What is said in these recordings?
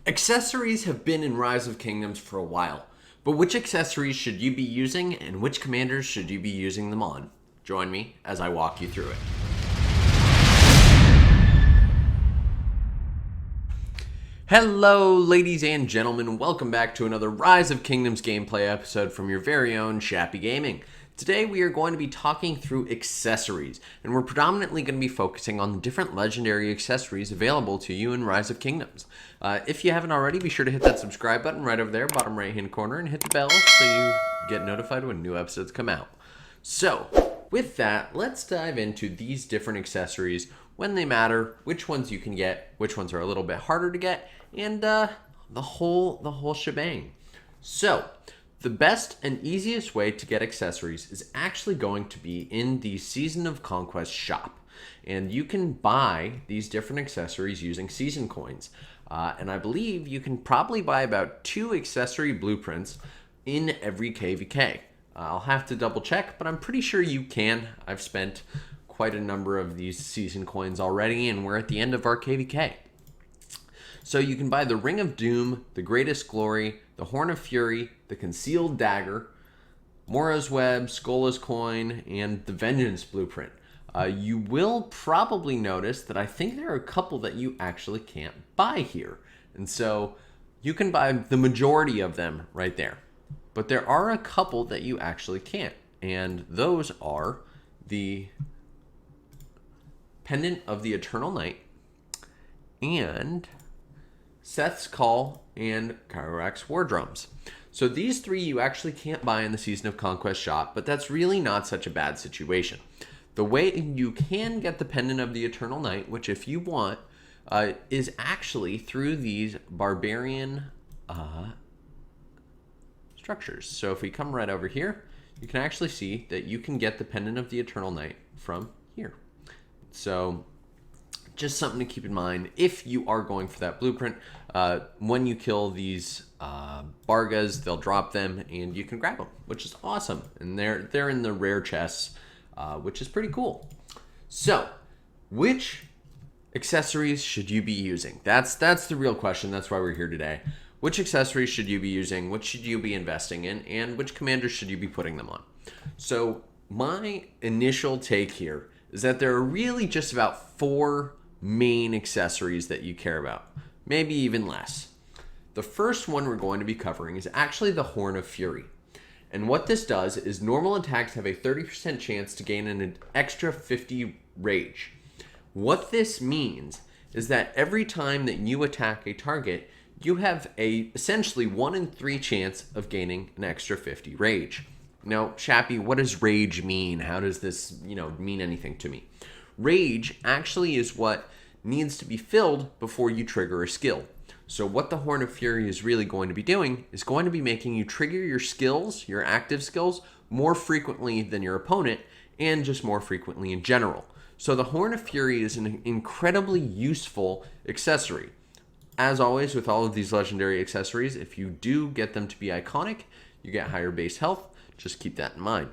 Accessories have been in Rise of Kingdoms for a while, but which accessories should you be using and which commanders should you be using them on? Join me as I walk you through it. Hello ladies and gentlemen, welcome back to another Rise of Kingdoms gameplay episode from your very own Shappy Gaming. Today we are going to be talking through accessories, and we're predominantly going to be focusing on the different legendary accessories available to you in Rise of Kingdoms. If you haven't already, be sure to hit that subscribe button right over there, bottom right hand corner, and hit the bell so you get notified when new episodes come out. So, with that, let's dive into these different accessories, when they matter, which ones you can get, which ones are a little bit harder to get, and the whole shebang. So, the best and easiest way to get accessories is actually going to be in the Season of Conquest shop. And you can buy these different accessories using season coins. And I believe you can probably buy about 2 accessory blueprints in every KVK. I'll have to double check, but I'm pretty sure you can. I've spent quite a number of these season coins already, and we're at the end of our KVK. So you can buy the Ring of Doom, the Greatest Glory, the Horn of Fury, the Concealed Dagger, Maura's Web, Skola's Coin, and the Vengeance Blueprint. You will probably notice that I think there are a couple that you actually can't buy here. And so you can buy the majority of them right there. But there are a couple that you actually can't. And those are the Pendant of the Eternal Night and Seth's Call and Kyrux War Drums. So these 3 you actually can't buy in the Season of Conquest shop, but that's really not such a bad situation. The way you can get the Pendant of the Eternal Night, which if you want, is actually through these barbarian structures. So if we come right over here, you can actually see that you can get the Pendant of the Eternal Night from here. So just something to keep in mind if you are going for that blueprint. When you kill these Bargas, they'll drop them and you can grab them, which is awesome. And they're in the rare chests, which is pretty cool. So, which accessories should you be using? That's the real question. That's why we're here today. Which accessories should you be using? What should you be investing in? And which commanders should you be putting them on? So, my initial take here is that there are really just about 4 main accessories that you care about, maybe even less. The first one we're going to be covering is actually the Horn of Fury. And what this does is normal attacks have a 30% chance to gain an extra 50 rage. What this means is that every time that you attack a target, you have a essentially 1 in 3 chance of gaining an extra 50 rage. Now, Shappy, what does rage mean? How does this, mean anything to me? Rage actually is what needs to be filled before you trigger a skill. So what the Horn of Fury is really going to be doing is going to be making you trigger your skills, your active skills, more frequently than your opponent, and just more frequently in general. So the Horn of Fury is an incredibly useful accessory. As always with all of these legendary accessories, if you do get them to be iconic, you get higher base health. Just keep that in mind.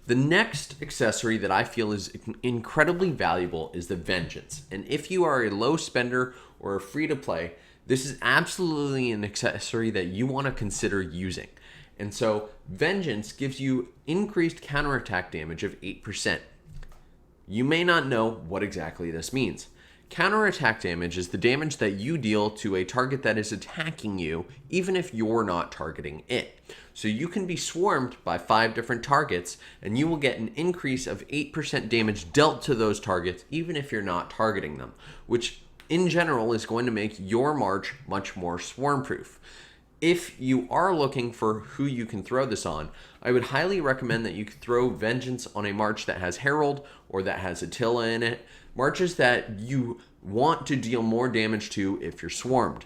The next accessory that I feel is incredibly valuable is the Vengeance. And if you are a low spender or a free to play, this is absolutely an accessory that you want to consider using. And so Vengeance gives you increased counterattack damage of 8%. You may not know what exactly this means. Counterattack damage is the damage that you deal to a target that is attacking you, even if you're not targeting it. So you can be swarmed by 5 different targets, and you will get an increase of 8% damage dealt to those targets, even if you're not targeting them, which in general is going to make your march much more swarm-proof. If you are looking for who you can throw this on, I would highly recommend that you throw Vengeance on a march that has Herald or that has Attila in it. Marches that you want to deal more damage to if you're swarmed.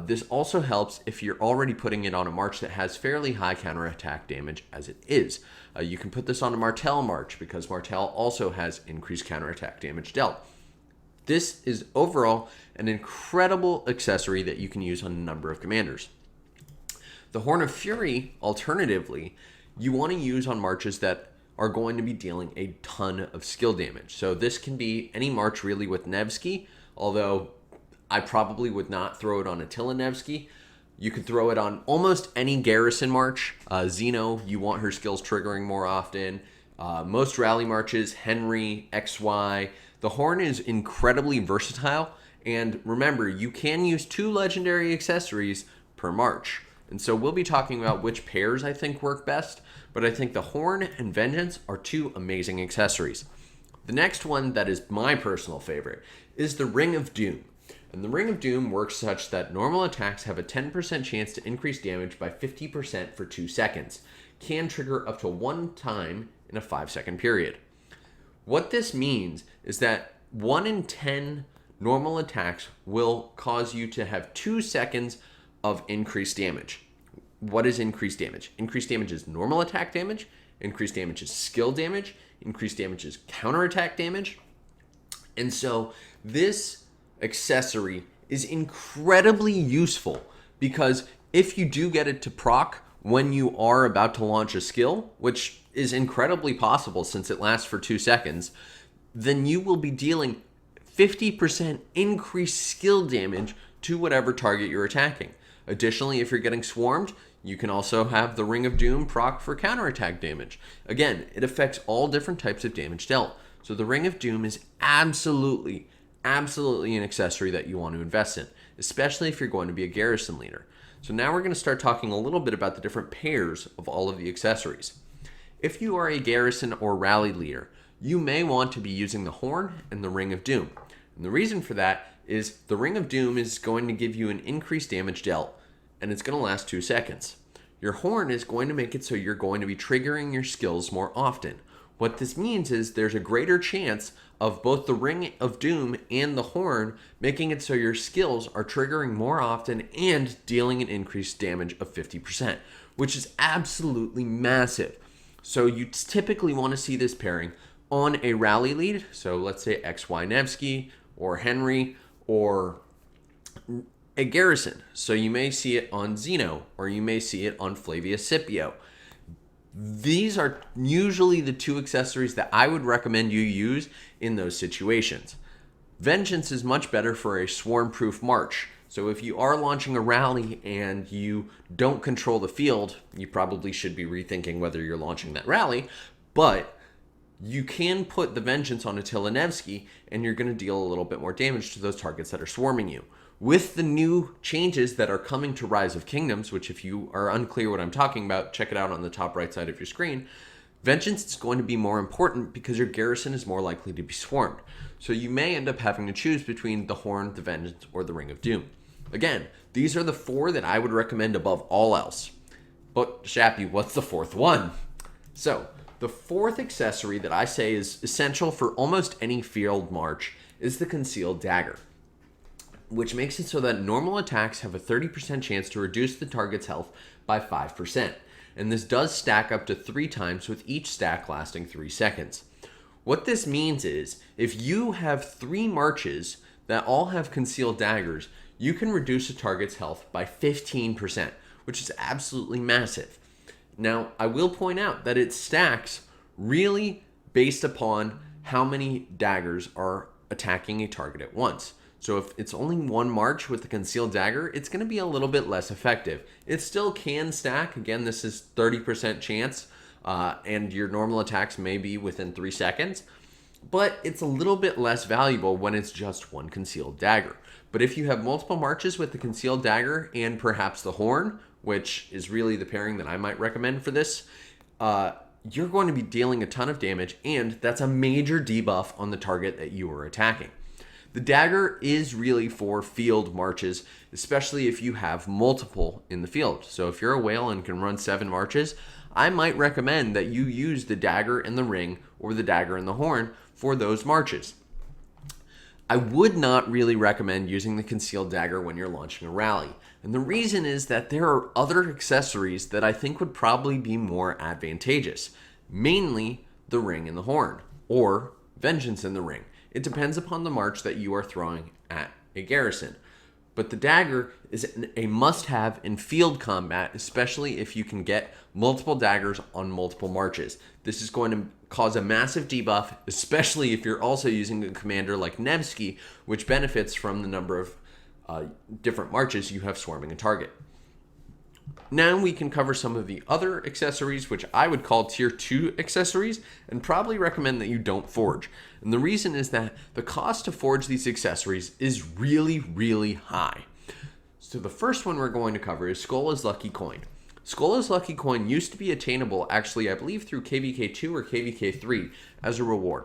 This also helps if you're already putting it on a march that has fairly high counterattack damage as it is. You can put this on a Martel march because Martel also has increased counterattack damage dealt. This is overall an incredible accessory that you can use on a number of commanders. The Horn of Fury, alternatively, you want to use on marches that are going to be dealing a ton of skill damage. So this can be any march really with Nevsky, although I probably would not throw it on Attila Nevsky. You could throw it on almost any garrison march. Zeno, you want her skills triggering more often. Most rally marches, Henry, XY. The horn is incredibly versatile. And remember, you can use 2 legendary accessories per march. And so we'll be talking about which pairs I think work best. But I think the horn and Vengeance are 2 amazing accessories. The next one that is my personal favorite is the Ring of Doom. And the Ring of Doom works such that normal attacks have a 10% chance to increase damage by 50% for 2 seconds. Can trigger up to 1 time in a 5-second period. What this means is that 1 in 10 normal attacks will cause you to have 2 seconds of increased damage. What is increased damage? Increased damage is normal attack damage. Increased damage is skill damage. Increased damage is counterattack damage. And so this accessory is incredibly useful because if you do get it to proc when you are about to launch a skill, which is incredibly possible since it lasts for 2 seconds, then you will be dealing 50% increased skill damage to whatever target you're attacking. Additionally, if you're getting swarmed, you can also have the Ring of Doom proc for counterattack damage. Again, it affects all different types of damage dealt. So the Ring of Doom is absolutely an accessory that you want to invest in, especially if you're going to be a garrison leader. So now we're going to start talking a little bit about the different pairs of all of the accessories. If you are a garrison or rally leader, you may want to be using the horn and the Ring of Doom. And the reason for that is the Ring of Doom is going to give you an increased damage dealt, and it's going to last 2 seconds. Your horn is going to make it so you're going to be triggering your skills more often. What this means is there's a greater chance of both the Ring of Doom and the horn making it so your skills are triggering more often and dealing an increased damage of 50%, which is absolutely massive. So you typically want to see this pairing on a rally lead. So let's say XY Nevsky or Henry or a garrison. So you may see it on Zeno or you may see it on Flavius Scipio. These are usually the 2 accessories that I would recommend you use in those situations. Vengeance is much better for a swarm-proof march. So if you are launching a rally and you don't control the field, you probably should be rethinking whether you're launching that rally. But you can put the Vengeance on Attila Nevsky and you're going to deal a little bit more damage to those targets that are swarming you. With the new changes that are coming to Rise of Kingdoms, which if you are unclear what I'm talking about, check it out on the top right side of your screen, Vengeance is going to be more important because your garrison is more likely to be swarmed. So you may end up having to choose between the Horn, the Vengeance, or the Ring of Doom. Again, these are the 4 that I would recommend above all else. But, Shappy, what's the 4th one? So, the 4th accessory that I say is essential for almost any field march is the Concealed Dagger, which makes it so that normal attacks have a 30% chance to reduce the target's health by 5%. And this does stack up to 3 times, with each stack lasting 3 seconds. What this means is, if you have 3 marches that all have Concealed Daggers, you can reduce a target's health by 15%, which is absolutely massive. Now, I will point out that it stacks really based upon how many daggers are attacking a target at once. So if it's only 1 march with the Concealed Dagger, it's going to be a little bit less effective. It still can stack. Again, this is 30% chance, and your normal attacks may be within 3 seconds. But it's a little bit less valuable when it's just 1 Concealed Dagger. But if you have multiple marches with the Concealed Dagger and perhaps the Horn, which is really the pairing that I might recommend for this, you're going to be dealing a ton of damage, and that's a major debuff on the target that you are attacking. The dagger is really for field marches, especially if you have multiple in the field. So if you're a whale and can run 7 marches, I might recommend that you use the dagger and the ring or the dagger and the horn for those marches. I would not really recommend using the Concealed Dagger when you're launching a rally. And the reason is that there are other accessories that I think would probably be more advantageous. Mainly the ring and the horn, or Vengeance and the ring. It depends upon the march that you are throwing at a garrison. But the dagger is a must-have in field combat, especially if you can get multiple daggers on multiple marches. This is going to cause a massive debuff, especially if you're also using a commander like Nevsky, which benefits from the number of different marches, you have swarming a target. Now we can cover some of the other accessories, which I would call tier 2 accessories, and probably recommend that you don't forge. And the reason is that the cost to forge these accessories is really, really high. So the first one we're going to cover is Skull is Lucky Coin. Skull is Lucky Coin used to be attainable, actually, I believe through KVK2 or KVK3 as a reward.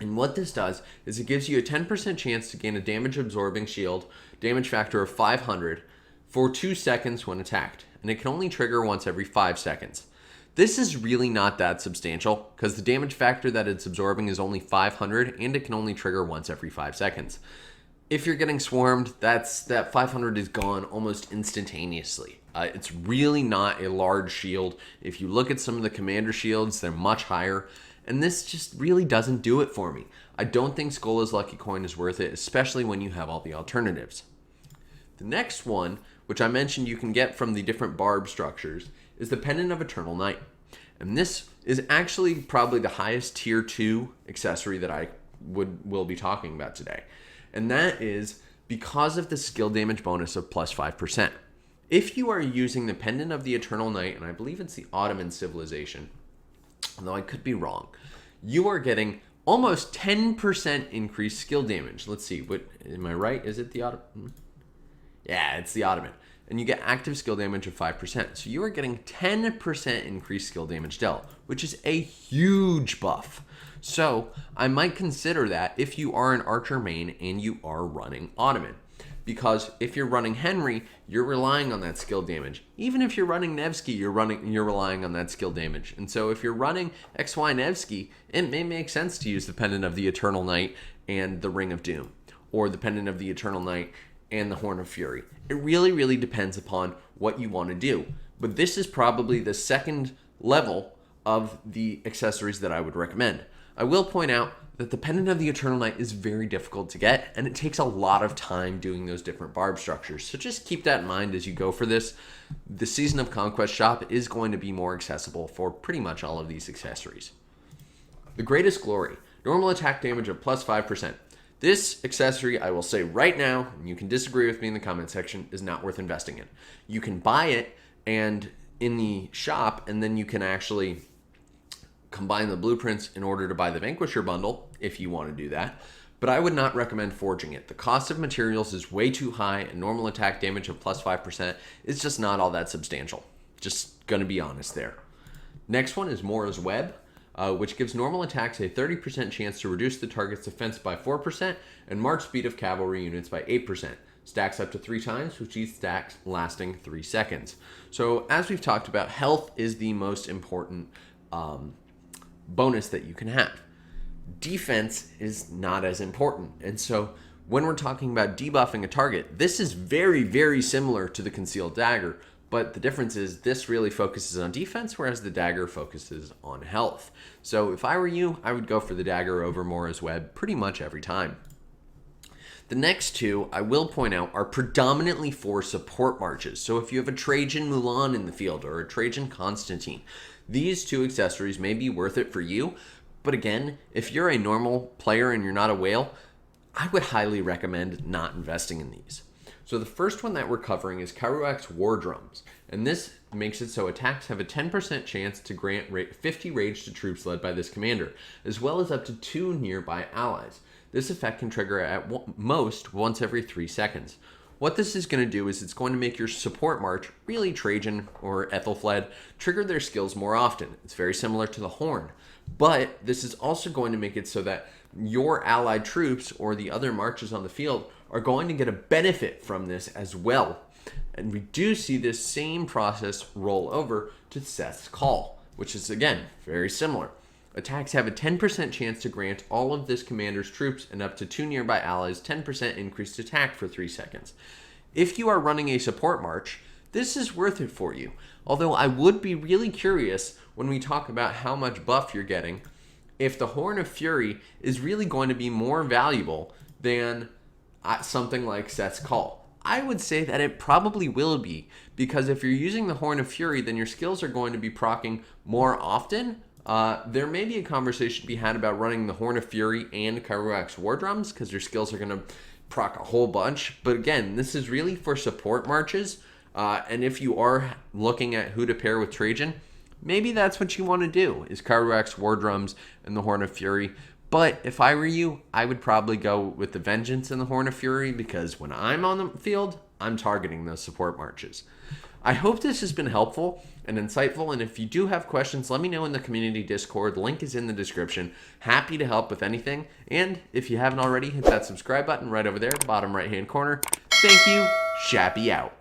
And what this does is it gives you a 10% chance to gain a damage absorbing shield, damage factor of 500, for 2 seconds when attacked, and it can only trigger once every 5 seconds. This is really not that substantial because the damage factor that it's absorbing is only 500 and it can only trigger once every 5 seconds. If you're getting swarmed, that 500 is gone almost instantaneously. It's really not a large shield. If you look at some of the commander shields, they're much higher, and this just really doesn't do it for me. I don't think Skull is Lucky Coin is worth it, especially when you have all the alternatives. The next one, which I mentioned you can get from the different barb structures, is the Pendant of Eternal Night. And this is actually probably the highest tier 2 accessory that I will be talking about today. And that is because of the skill damage bonus of plus 5%. If you are using the Pendant of the Eternal Night, and I believe it's the Ottoman civilization, although I could be wrong, you are getting almost 10% increased skill damage. Let's see, what am I right? Is it the Ottoman? Yeah, it's the Ottoman. And you get active skill damage of 5%. So you are getting 10% increased skill damage dealt, which is a huge buff. So I might consider that if you are an archer main and you are running Ottoman. Because if you're running Henry, you're relying on that skill damage. Even if you're running Nevsky, you're relying on that skill damage. And so if you're running XY Nevsky, it may make sense to use the Pendant of the Eternal Night and the Ring of Doom, or the Pendant of the Eternal Night and the Horn of Fury. It really, really depends upon what you want to do. But this is probably the second level of the accessories that I would recommend. I will point out that the Pendant of the Eternal Night is very difficult to get, and it takes a lot of time doing those different barb structures. So just keep that in mind as you go for this. The Season of Conquest shop is going to be more accessible for pretty much all of these accessories. The Greatest Glory. Normal attack damage of plus 5%. This accessory, I will say right now, and you can disagree with me in the comment section, is not worth investing in. You can buy it and in the shop, and then you can actually combine the blueprints in order to buy the Vanquisher bundle, if you want to do that. But I would not recommend forging it. The cost of materials is way too high, and normal attack damage of plus 5% is just not all that substantial. Just gonna be honest there. Next one is Maura's Web, which gives normal attacks a 30% chance to reduce the target's defense by 4% and march speed of cavalry units by 8%. Stacks up to 3 times, with each stack lasting 3 seconds. So as we've talked about, health is the most important bonus that you can have. Defense is not as important. And so when we're talking about debuffing a target, this is very, very similar to the Concealed Dagger, but the difference is this really focuses on defense, whereas the Dagger focuses on health. So if I were you, I would go for the Dagger over Maura's Web pretty much every time. The next two, I will point out, are predominantly for support marches. So if you have a Trajan Mulan in the field or a Trajan Constantine, these two accessories may be worth it for you. But again, if you're a normal player and you're not a whale, I would highly recommend not investing in these. So the first one that we're covering is Kyrux War Drums. And this makes it so attacks have a 10% chance to grant 50 rage to troops led by this commander, as well as up to 2 nearby allies. This effect can trigger at most once every 3 seconds. What this is going to do is it's going to make your support march, really Trajan or Ethelfled, trigger their skills more often. It's very similar to the Horn. But this is also going to make it so that your allied troops or the other marches on the field are going to get a benefit from this as well. And we do see this same process roll over to Seth's Call, which is, again, very similar. Attacks have a 10% chance to grant all of this commander's troops and up to 2 nearby allies 10% increased attack for 3 seconds. If you are running a support march, this is worth it for you. Although I would be really curious when we talk about how much buff you're getting, if the Horn of Fury is really going to be more valuable than something like Seth's Call. I would say that it probably will be, because if you're using the Horn of Fury, then your skills are going to be proccing more often. There may be a conversation to be had about running the Horn of Fury and Kyrux War Drums, because your skills are going to proc a whole bunch. But again, this is really for support marches. And if you are looking at who to pair with Trajan, maybe that's what you want to do, is Kyrux War Drums and the Horn of Fury. But if I were you, I would probably go with the Vengeance and the Horn of Fury, because when I'm on the field, I'm targeting those support marches. I hope this has been helpful and insightful, and if you do have questions, let me know in the community Discord. The link is in the description. Happy to help with anything, and if you haven't already, hit that subscribe button right over there, bottom right-hand corner. Thank you. Shappy out.